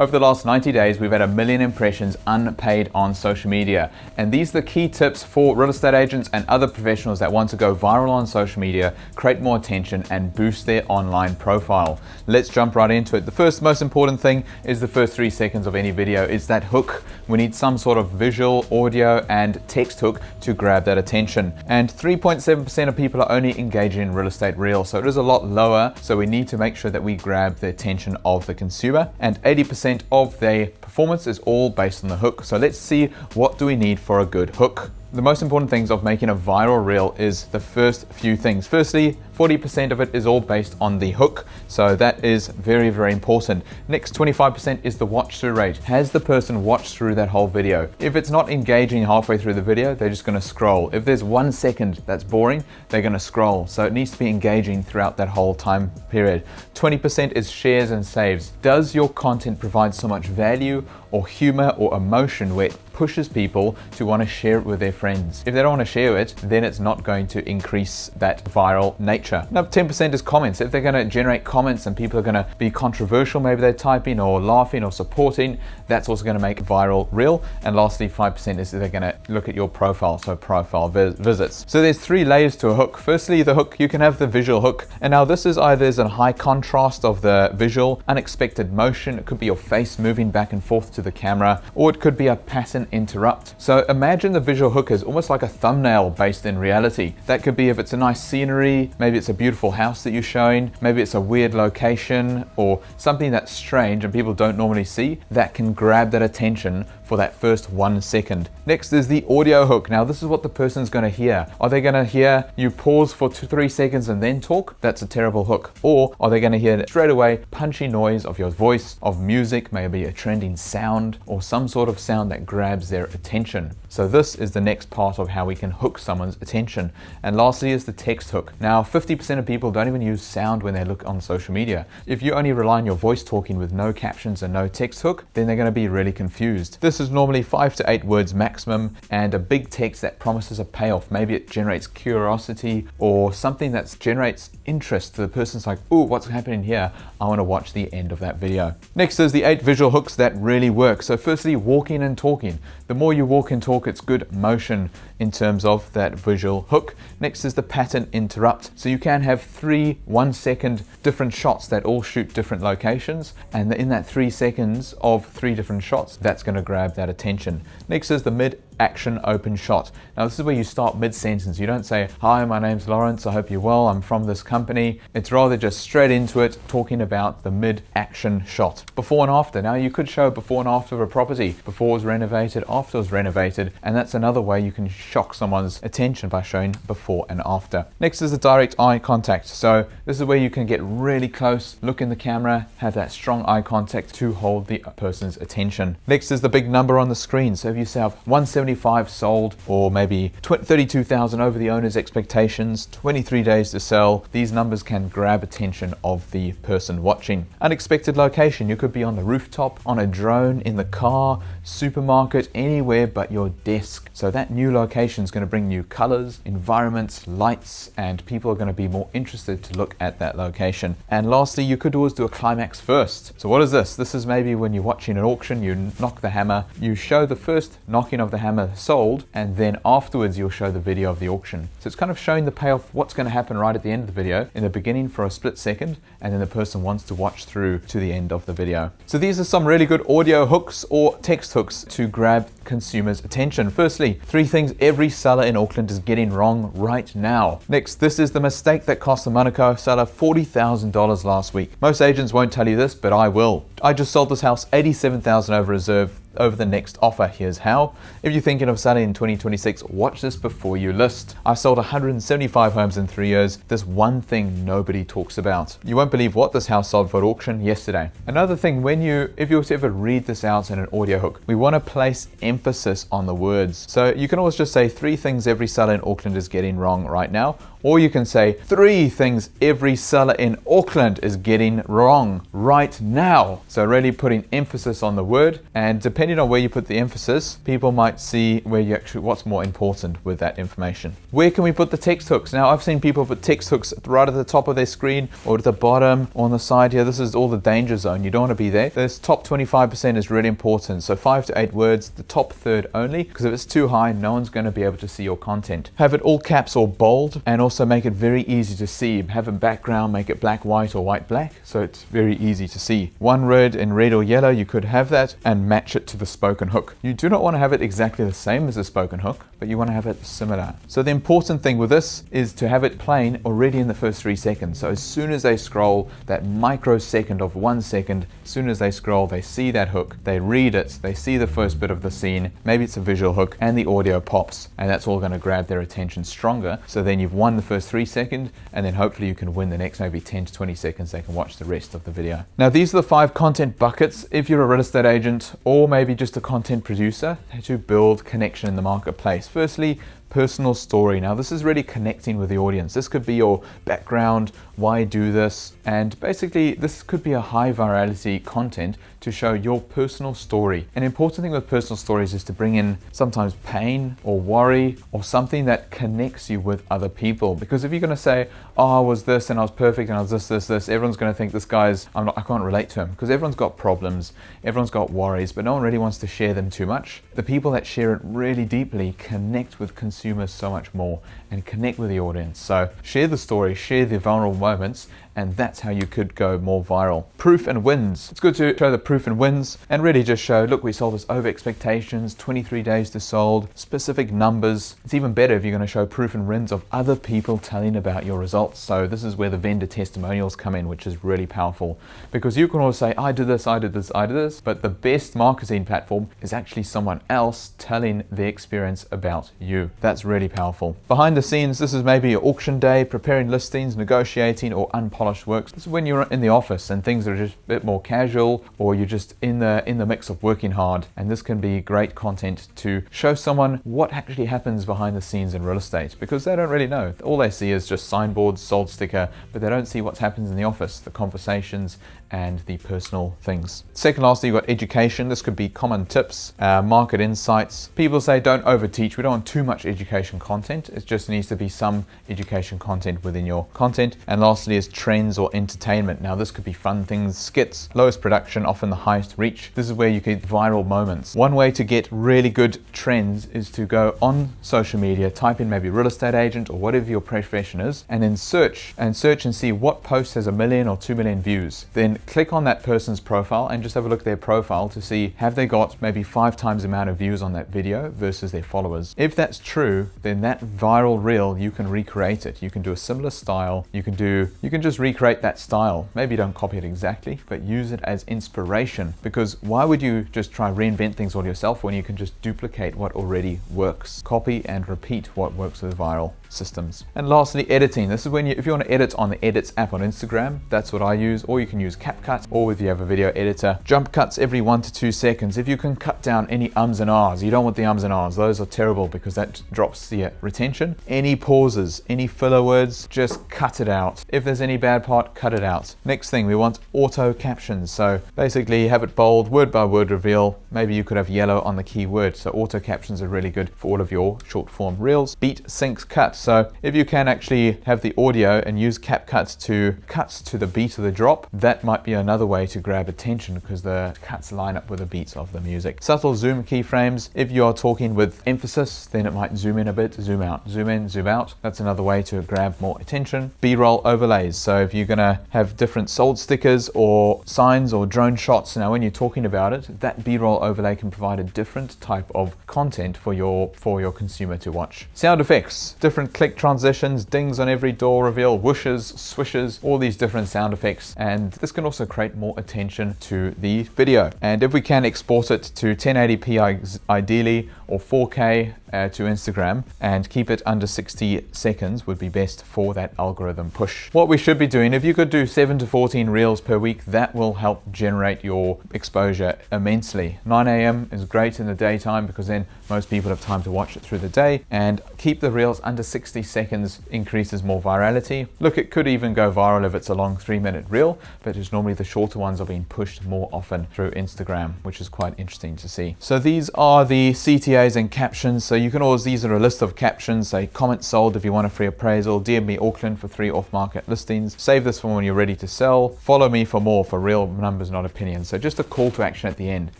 Over the last 90 days, we've had 1 million impressions unpaid on social media. And these are the key tips for real estate agents and other professionals that want to go viral on social media, create more attention, and boost their online profile. Let's jump right into it. The first most important thing is the first 3 seconds of any video. It's that hook. We need some sort of visual, audio, and text hook to grab that attention. And 3.7% of people are only engaging in real estate reels, so it is a lot lower. So we need to make sure that we grab the attention of the consumer. And 80% of their performance is all based on the hook. So let's see, what do we need for a good hook? The most important things of making a viral reel is the first few things. Firstly, 40% of it is all based on the hook. So that is very, very important. Next, 25% is the watch through rate. Has the person watched through that whole video? If it's not engaging halfway through the video, they're just gonna scroll. If there's 1 second that's boring, they're gonna scroll. So it needs to be engaging throughout that whole time period. 20% is shares and saves. Does your content provide so much value or humor or emotion where it pushes people to want to share it with their friends? If they don't want to share it, then it's not going to increase that viral nature. Now, 10% is comments. If they're going to generate comments and people are going to be controversial, maybe they're typing or laughing or supporting, that's also going to make a viral reel. And lastly, 5% is they're going to look at your profile, so profile visits. So there's 3 layers to a hook. Firstly, the hook, you can have the visual hook. And now this is either there's a high contrast of the visual, unexpected motion. It could be your face moving back and forth to the camera, or it could be a pattern interrupt. So imagine the visual hook is almost like a thumbnail based in reality. That could be if it's a nice scenery, maybe it's a beautiful house that you're showing, maybe it's a weird location or something that's strange and people don't normally see, that can grab that attention for that first 1 second. Next is the audio hook. Now this is what the person's going to hear. Are they going to hear you pause for 2-3 seconds and then talk? That's a terrible hook. Or are they going to hear straight away punchy noise of your voice, of music, maybe a trending sound or some sort of sound that grabs their attention? So this is the next part of how we can hook someone's attention. And lastly is the text hook. Now 50% of people don't even use sound when they look on social media. If you only rely on your voice talking with no captions and no text hook, then they're going to be really confused. This is normally 5 to 8 words maximum, and a big text that promises a payoff. Maybe it generates curiosity or something that generates interest to the person's like, ooh, what's happening here? I want to watch the end of that video. Next is the 8 visual hooks that really work. So firstly, walking and talking. The more you walk and talk, it's good motion in terms of that visual hook. Next is the pattern interrupt. So you can have 3 1-second different shots that all shoot different locations. And in that 3 seconds of 3 different shots, that's going to grab that attention. Next is the mid-action open shot. Now this is where you start mid-sentence. You don't say, hi, my name's Lawrence, I hope you're well, I'm from this company. It's rather just straight into it, talking about the mid-action shot. Before and after. Now you could show before and after of a property. Before it was renovated, after it was renovated, and that's another way you can shock someone's attention by showing before and after. Next is the direct eye contact. So this is where you can get really close, look in the camera, have that strong eye contact to hold the person's attention. Next is the big number on the screen. So if you say 175 sold, or maybe 32,000 over the owner's expectations, 23 days to sell, these numbers can grab attention of the person watching. Unexpected location. You could be on the rooftop, on a drone, in the car, supermarket, anywhere but your desk. So that new location is going to bring new colors, environments, lights, and people are going to be more interested to look at that location. And lastly, you could always do a climax first. So what is this? This is maybe when you're watching an auction, you knock the hammer, you show the first knocking of the hammer sold, and then afterwards you'll show the video of the auction. So it's kind of showing the payoff, what's going to happen right at the end of the video, in the beginning for a split second, and then the person wants to watch through to the end of the video. So these are some really good audio hooks or text hooks to grab consumers' attention. Firstly, 3 things every seller in Auckland is getting wrong right now. Next, this is the mistake that cost the Monaco seller $40,000 last week. Most agents won't tell you this, but I will. I just sold this house $87,000 over reserve over the next offer. Here's how. If you're thinking of selling in 2026, watch this before you list. I've sold 175 homes in 3 years. There's one thing nobody talks about. You won't believe what this house sold for at auction yesterday. Another thing, if you were to ever read this out in an audio hook, we want to place emphasis on the words. So you can always just say 3 things every seller in Auckland is getting wrong right now, or you can say 3 things every seller in Auckland is getting wrong right now. So really putting emphasis on the word, and depending depending on where you put the emphasis, people might see where you actually, what's more important with that information. Where can we put the text hooks? Now, I've seen people put text hooks right at the top of their screen or at the bottom or on the side here. This is all the danger zone. You don't want to be there. This top 25% is really important. So 5 to 8 words, the top third only, because if it's too high, no one's going to be able to see your content. Have it all caps or bold, and also make it very easy to see. Have a background, make it black, white or white, black, so it's very easy to see. One word in red or yellow, you could have that and match it to the spoken hook. You do not want to have it exactly the same as the spoken hook, but you want to have it similar. So the important thing with this is to have it plain already in the first 3 seconds. So as soon as they scroll, that microsecond of 1 second, as soon as they scroll, they see that hook, they read it, they see the first bit of the scene, maybe it's a visual hook, and the audio pops, and that's all going to grab their attention stronger. So then you've won the first 3 seconds, and then hopefully you can win the next maybe 10 to 20 seconds. They can watch the rest of the video. Now, these are the 5 content buckets if you're a real estate agent or maybe just a content producer to build connection in the marketplace. Firstly, personal story. Now, this is really connecting with the audience. This could be your background, why do this, and basically this could be a high virality content to show your personal story. An important thing with personal stories is to bring in sometimes pain or worry or something that connects you with other people. Because if you're going to say, oh, I was this and I was perfect and I was this, everyone's going to think this guy's, I can't relate to him, because everyone's got problems, everyone's got worries, but no one really wants to share them too much. The people that share it really deeply connect with consumers so much more and connect with the audience. So share the story, share the vulnerable moments, and that's how you could go more viral. Proof and wins. It's good to show the proof and wins and really just show, look, we sold this over expectations, 23 days to sold, specific numbers. It's even better if you're going to show proof and wins of other people telling about your results. So this is where the vendor testimonials come in, which is really powerful, because you can always say, I did this, I did this, I did this, but the best marketing platform is actually someone else telling their experience about you. That's really powerful. Behind the scenes, this is maybe your auction day, preparing listings, negotiating, or unpolished works. This is when you're in the office and things are just a bit more casual, or you're just in the mix of working hard, and this can be great content to show someone what actually happens behind the scenes in real estate, because they don't really know. All they see is just signboards, sold sticker, but they don't see what happens in the office, the conversations and the personal things. Second, lastly, you've got education. This could be common tips, market insights. People say don't overteach. We don't want too much education content. It just needs to be some education content within your content. And lastly is trends or entertainment. Now, this could be fun things, skits, lowest production, often the highest reach. This is where you get viral moments. One way to get really good trends is to go on social media, type in maybe real estate agent or whatever your profession is, and then search and see what post has 1 million or 2 million views. Then click on that person's profile and just have a look at their profile to see, have they got maybe 5 times the amount of views on that video versus their followers. If that's true, then that viral reel, you can recreate it. You can do a similar style. You can just recreate that style. Maybe don't copy it exactly, but use it as inspiration, because why would you just try reinvent things all yourself when you can just duplicate what already works? Copy and repeat what works with viral systems. And lastly, editing. This is when if you want to edit on the Edits app on Instagram, that's what I use, or you can use CapCut, or if you have a video editor, jump cuts every 1 to 2 seconds. If you can cut down any ums and ahs, you don't want the ums and ahs. Those are terrible because that drops the retention. Any pauses, any filler words, just cut it out. If there's any bad part, cut it out. Next thing, we want auto captions. So basically have it bold, word by word reveal. Maybe you could have yellow on the keyword. So auto captions are really good for all of your short form reels. Beat, syncs, cut. So if you can actually have the audio and use CapCut to cuts to the beat of the drop, that might be another way to grab attention because the cuts line up with the beats of the music. Subtle zoom keyframes. If you are talking with emphasis, then it might zoom in a bit, zoom out, zoom in, zoom out. That's another way to grab more attention. B-roll overlays. So if you're going to have different sold stickers or signs or drone shots, now when you're talking about it, that B-roll overlay can provide a different type of content for your consumer to watch. Sound effects, different click transitions, dings on every door reveal, whooshes, swishes, all these different sound effects, and this can also create more attention to the video. And if we can export it to 1080p ideally or 4K, to Instagram, and keep it under 60 seconds would be best for that algorithm push. What we should be doing, if you could do 7 to 14 reels per week, that will help generate your exposure immensely. 9 a.m. is great in the daytime because then most people have time to watch it through the day, and keep the reels under 60 seconds increases more virality. Look, it could even go viral if it's a long 3-minute reel, but it's normally the shorter ones are being pushed more often through Instagram, which is quite interesting to see. So these are the CTAs and captions. So you can always, these are a list of captions, say comment sold if you want a free appraisal, DM me Auckland for 3 off-market listings, save this for when you're ready to sell, follow me for more, for real numbers, not opinions. So just a call to action at the end.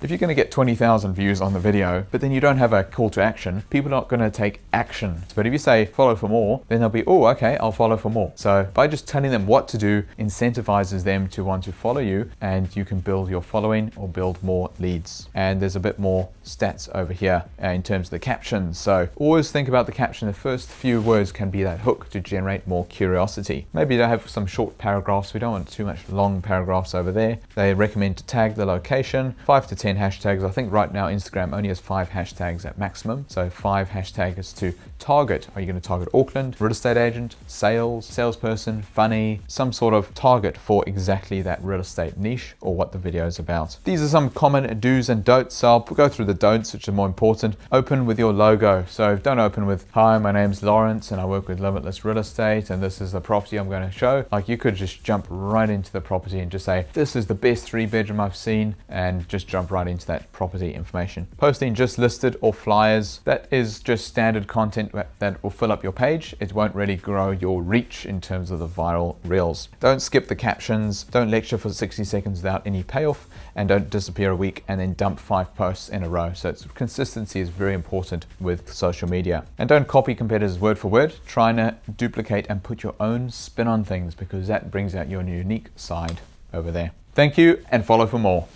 If you're going to get 20,000 views on the video, but then you don't have a call to action, people are not going to take action. But if you say follow for more, then they'll be, oh, okay, I'll follow for more. So by just telling them what to do incentivizes them to want to follow you, and you can build your following or build more leads. And there's a bit more stats over here in terms of the captions. So always think about the caption. The first few words can be that hook to generate more curiosity. Maybe they have some short paragraphs. We don't want too much long paragraphs over there. They recommend to tag the location, 5 to 10 hashtags. I think right now Instagram only has 5 hashtags at maximum. So 5 hashtags to target. Are you going to target Auckland, real estate agent, sales, salesperson, funny, some sort of target for exactly that real estate niche or what the video is about. These are some common do's and don'ts. So I'll go through the don'ts, which are more important. Open with your logo. So don't open with, hi, my name's Lawrence and I work with Limitless Real Estate and this is the property I'm going to show. Like, you could just jump right into the property and just say, this is the best 3-bedroom I've seen, and just jump right into that property information. Posting just listed or flyers, that is just standard content that will fill up your page. It won't really grow your reach in terms of the viral reels. Don't skip the captions. Don't lecture for 60 seconds without any payoff, and don't disappear a week and then dump 5 posts in a row. So consistency is very important with social media. And don't copy competitors word for word. Try to duplicate and put your own spin on things, because that brings out your unique side over there. Thank you, and follow for more.